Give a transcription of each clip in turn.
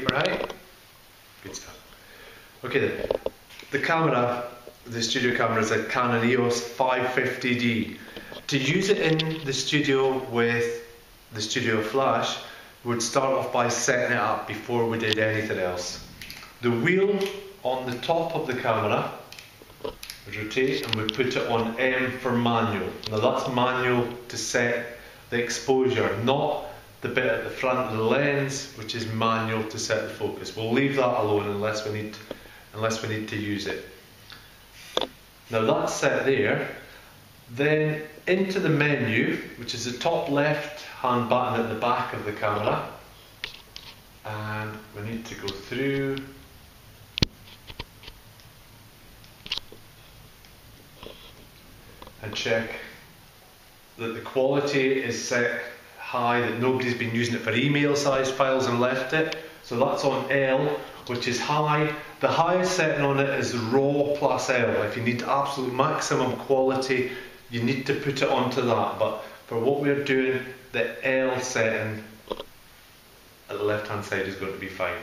for height? Good stuff. Okay then, the camera, the studio camera is a Canon EOS 550D. To use it in the studio with the studio flash, we'd start off by setting it up before we did anything else. The wheel on the top of the camera would rotate and we'd put it on M for manual. Now that's manual to set the exposure, not the bit at the front of the lens, which is manual to set the focus. We'll leave that alone unless we need to use it. Now that's set there. Then into the menu, which is the top left hand button at the back of the camera, and we need to go through and check that the quality is set high, that nobody's been using it for email size files and left it. So that's on L, which is high. The highest setting on it is RAW plus L. If you need absolute maximum quality, you need to put it onto that. But for what we're doing, the L setting at the left hand side is going to be fine.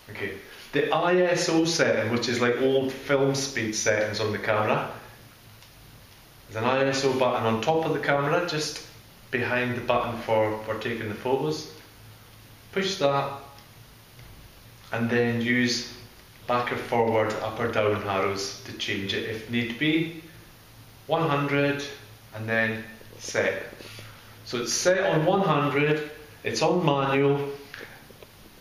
Okay. The ISO setting, which is like old film speed settings on the camera, there's an ISO button on top of the camera, just behind the button for taking the photos. Push that and then use back or forward, up or down arrows to change it if need be. 100 and then set. So it's set on 100, it's on manual.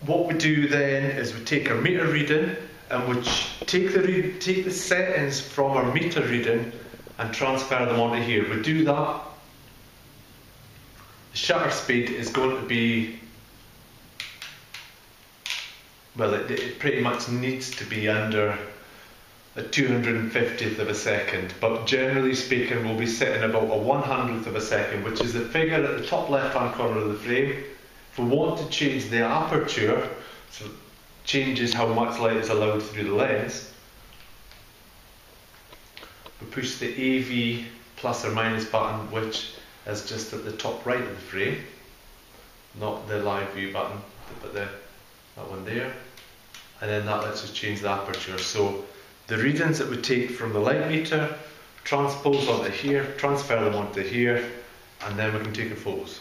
What we do then is we take our meter reading and we take the settings from our meter reading and transfer them onto here. We do that. The shutter speed is going to be, well, it pretty much needs to be under a 250th of a second, but generally speaking we'll be setting about a 100th of a second, which is the figure at the top left hand corner of the frame. If we want to change the aperture, so it changes how much light is allowed through the lens, we push the AV plus or minus button, which is just at the top right of the frame, not the live view button, but that one there, and then that lets us change the aperture. So the readings that we take from the light meter, transpose onto here, transfer them onto here, and then we can take the photos.